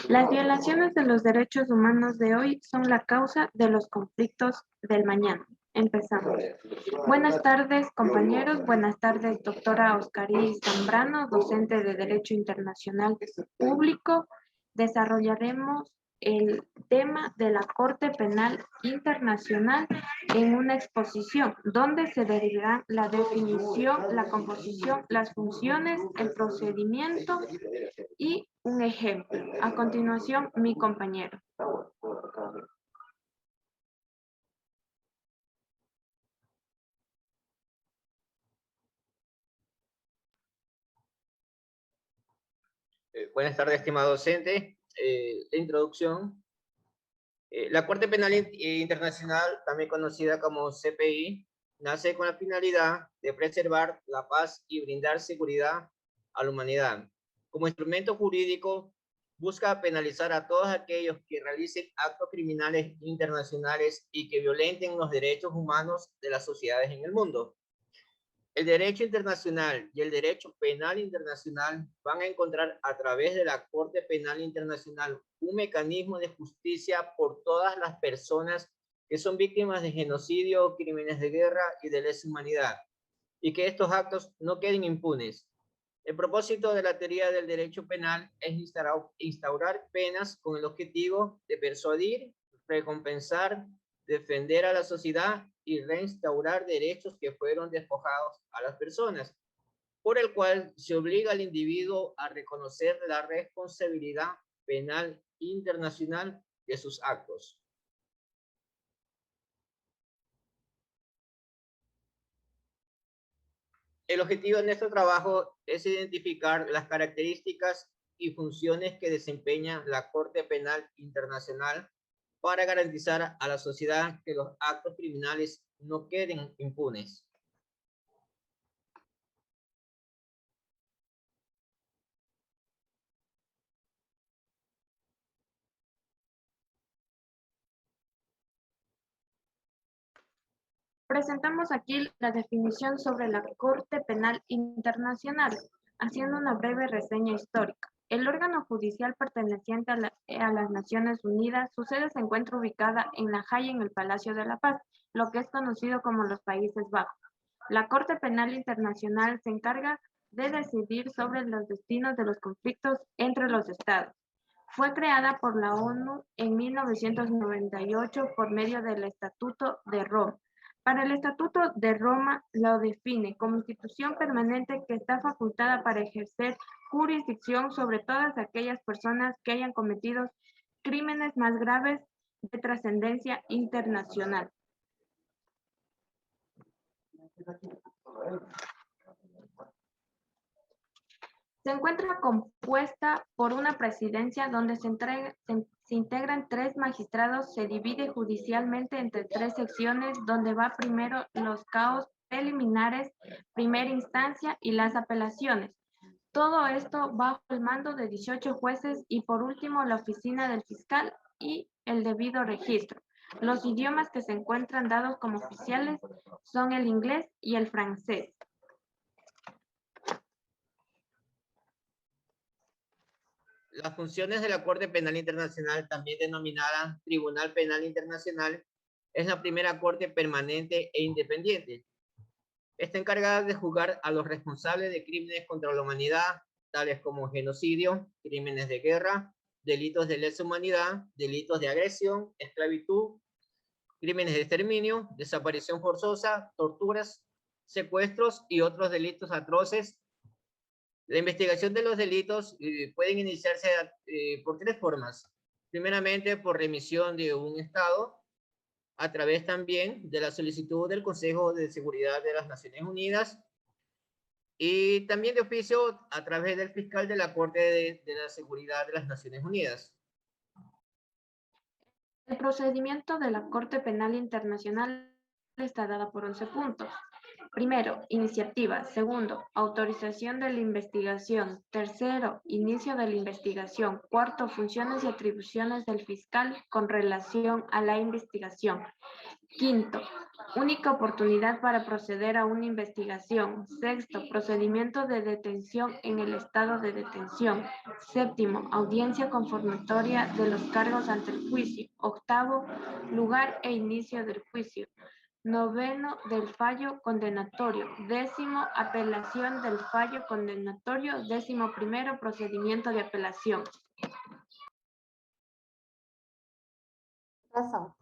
Las violaciones de los derechos humanos de hoy son la causa de los conflictos del mañana. Empezamos. Buenas tardes, compañeros. Buenas tardes, doctora Oscarí Zambrano, docente de Derecho Internacional Público. Desarrollaremos el tema de la Corte Penal Internacional en una exposición donde se derivará la definición, la composición, las funciones, el procedimiento y un ejemplo. A continuación, mi compañero. Buenas tardes, estimado docente. La introducción. La Corte Penal Internacional, también conocida como CPI, nace con la finalidad de preservar la paz y brindar seguridad a la humanidad. Como instrumento jurídico, busca penalizar a todos aquellos que realicen actos criminales internacionales y que violenten los derechos humanos de las sociedades en el mundo. El derecho internacional y el derecho penal internacional van a encontrar a través de la Corte Penal Internacional un mecanismo de justicia por todas las personas que son víctimas de genocidio, crímenes de guerra y de lesa humanidad, y que estos actos no queden impunes. El propósito de la teoría del derecho penal es instaurar penas con el objetivo de persuadir, recompensar, defender a la sociedad y reinstaurar derechos que fueron despojados a las personas, por el cual se obliga al individuo a reconocer la responsabilidad penal internacional de sus actos. El objetivo de nuestro trabajo es identificar las características y funciones que desempeña la Corte Penal Internacional para garantizar a la sociedad que los actos criminales no queden impunes. Presentamos aquí la definición sobre la Corte Penal Internacional, haciendo una breve reseña histórica. El órgano judicial perteneciente a las Naciones Unidas, su sede se encuentra ubicada en La Haya, en el Palacio de la Paz, lo que es conocido como los Países Bajos. La Corte Penal Internacional se encarga de decidir sobre los destinos de los conflictos entre los estados. Fue creada por la ONU en 1998 por medio del Estatuto de Roma. Para el Estatuto de Roma lo define como institución permanente que está facultada para ejercer jurisdicción sobre todas aquellas personas que hayan cometido crímenes más graves de trascendencia internacional. Se encuentra compuesta por una presidencia donde se integran 3 magistrados, se divide judicialmente entre 3 secciones, donde va primero los casos preliminares, primera instancia y las apelaciones. Todo esto bajo el mando de 18 jueces y por último la oficina del fiscal y el debido registro. Los idiomas que se encuentran dados como oficiales son el inglés y el francés. Las funciones de la Corte Penal Internacional, también denominada Tribunal Penal Internacional, es la primera corte permanente e independiente. Está encargada de juzgar a los responsables de crímenes contra la humanidad, tales como genocidio, crímenes de guerra, delitos de lesa humanidad, delitos de agresión, esclavitud, crímenes de exterminio, desaparición forzosa, torturas, secuestros y otros delitos atroces. La investigación de los delitos pueden iniciarse por 3 formas. Primeramente, por remisión de un Estado, a través también de la solicitud del Consejo de Seguridad de las Naciones Unidas y también de oficio a través del fiscal de la Corte de la Seguridad de las Naciones Unidas. El procedimiento de la Corte Penal Internacional está dada por 11 puntos. Primero, iniciativa. Segundo, autorización de la investigación. Tercero, inicio de la investigación. Cuarto, funciones y atribuciones del fiscal con relación a la investigación. Quinto, única oportunidad para proceder a una investigación. Sexto, procedimiento de detención en el estado de detención. Séptimo, audiencia confirmatoria de los cargos ante el juicio. Octavo, lugar e inicio del juicio. Noveno, del fallo condenatorio. Décimo, apelación del fallo condenatorio. Décimo primero, procedimiento de apelación. Razón.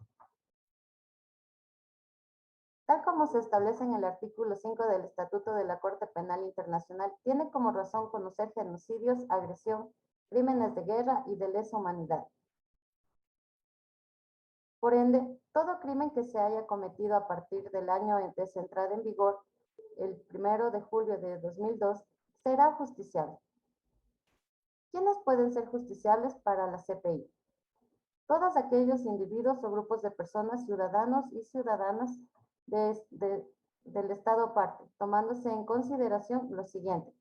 Tal como se establece en el artículo 5 del Estatuto de la Corte Penal Internacional, tiene como razón conocer genocidios, agresión, crímenes de guerra y de lesa humanidad. Por ende, todo crimen que se haya cometido a partir del año de su entrada en vigor, el 1 de julio de 2002, será justiciable. ¿Quiénes pueden ser justiciables para la CPI? Todos aquellos individuos o grupos de personas, ciudadanos y ciudadanas del Estado parte, tomándose en consideración lo siguiente.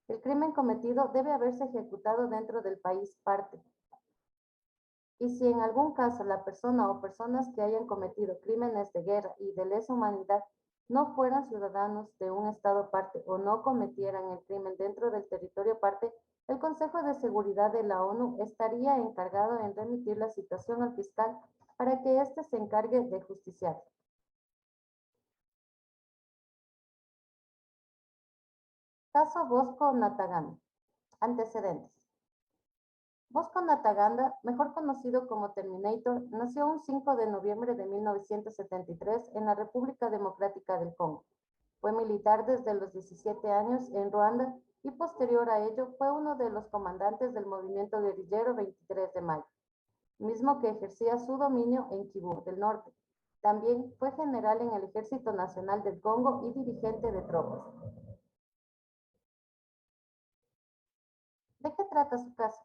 El crimen cometido debe haberse ejecutado dentro del país parte. Y si en algún caso la persona o personas que hayan cometido crímenes de guerra y de lesa humanidad no fueran ciudadanos de un Estado parte o no cometieran el crimen dentro del territorio parte, el Consejo de Seguridad de la ONU estaría encargado en remitir la situación al fiscal para que éste se encargue de justiciar. Caso Bosco Ntaganda. Antecedentes. Bosco Ntaganda, mejor conocido como Terminator, nació un 5 de noviembre de 1973 en la República Democrática del Congo. Fue militar desde los 17 años en Ruanda y posterior a ello fue uno de los comandantes del movimiento guerrillero 23 de mayo, mismo que ejercía su dominio en Kivu del Norte. También fue general en el Ejército Nacional del Congo y dirigente de tropas. ¿De qué trata su caso?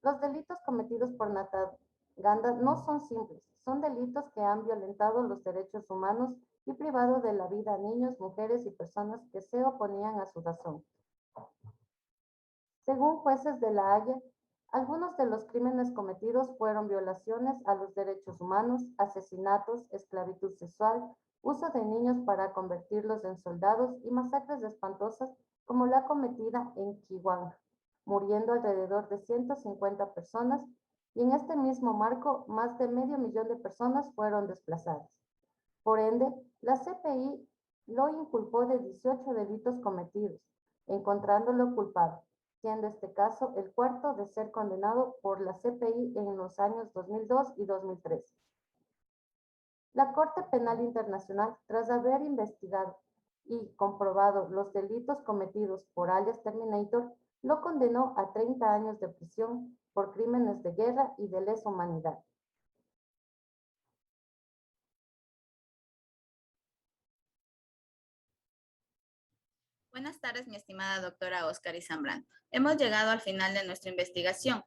Los delitos cometidos por Ntaganda no son simples, son delitos que han violentado los derechos humanos y privado de la vida a niños, mujeres y personas que se oponían a su razón. Según jueces de La Haya, algunos de los crímenes cometidos fueron violaciones a los derechos humanos, asesinatos, esclavitud sexual, uso de niños para convertirlos en soldados y masacres espantosas como la cometida en Kiwanja, muriendo alrededor de 150 personas, y en este mismo marco, más de 500.000 de personas fueron desplazadas. Por ende, la CPI lo inculpó de 18 delitos cometidos, encontrándolo culpable, siendo este caso el cuarto de ser condenado por la CPI en los años 2002 y 2003. La Corte Penal Internacional, tras haber investigado y comprobado los delitos cometidos por alias Terminator, lo condenó a 30 años de prisión por crímenes de guerra y de lesa humanidad. Buenas tardes, mi estimada doctora Óscar Zambrano. Hemos llegado al final de nuestra investigación,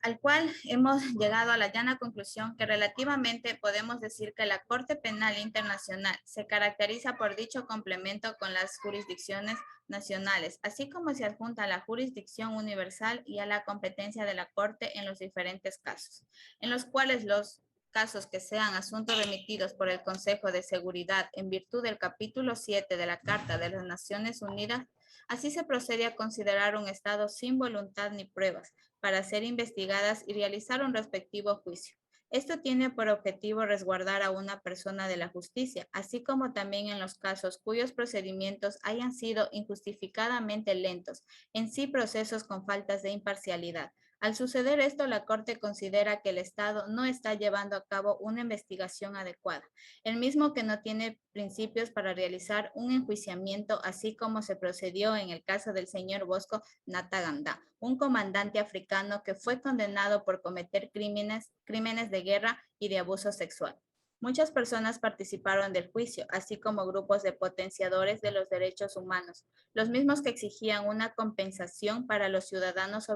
al cual hemos llegado a la llana conclusión que relativamente podemos decir que la Corte Penal Internacional se caracteriza por dicho complemento con las jurisdicciones nacionales, así como se adjunta a la jurisdicción universal y a la competencia de la Corte en los diferentes casos, en los cuales los casos que sean asuntos remitidos por el Consejo de Seguridad en virtud del capítulo 7 de la Carta de las Naciones Unidas, así se procede a considerar un Estado sin voluntad ni pruebas para ser investigadas y realizar un respectivo juicio. Esto tiene por objetivo resguardar a una persona de la justicia, así como también en los casos cuyos procedimientos hayan sido injustificadamente lentos, en sí procesos con faltas de imparcialidad. Al suceder esto, la Corte considera que el Estado no está llevando a cabo una investigación adecuada, el mismo que no tiene principios para realizar un enjuiciamiento, así como se procedió en el caso del señor Bosco Ntaganda, un comandante africano que fue condenado por cometer crímenes de guerra y de abuso sexual. Muchas personas participaron del juicio, así como grupos de potenciadores de los derechos humanos, los mismos que exigían una compensación para los ciudadanos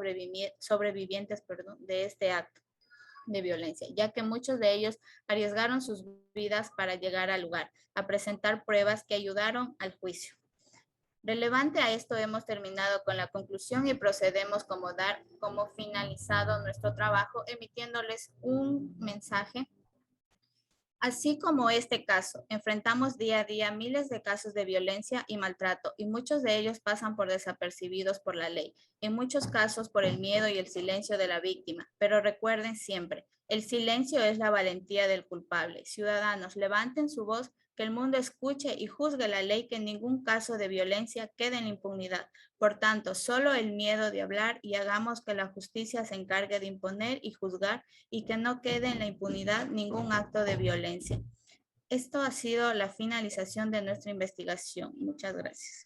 sobrevivientes de este acto. de violencia, ya que muchos de ellos arriesgaron sus vidas para llegar al lugar, a presentar pruebas que ayudaron al juicio. Relevante a esto, hemos terminado con la conclusión y procedemos como dar como finalizado nuestro trabajo, emitiéndoles un mensaje. Así como este caso, enfrentamos día a día miles de casos de violencia y maltrato, y muchos de ellos pasan por desapercibidos por la ley, en muchos casos por el miedo y el silencio de la víctima. Pero recuerden siempre, el silencio es la valentía del culpable. Ciudadanos, levanten su voz, que el mundo escuche y juzgue la ley, que en ningún caso de violencia quede en la impunidad. Por tanto, solo el miedo de hablar, y hagamos que la justicia se encargue de imponer y juzgar, y que no quede en la impunidad ningún acto de violencia. Esto ha sido la finalización de nuestra investigación. Muchas gracias.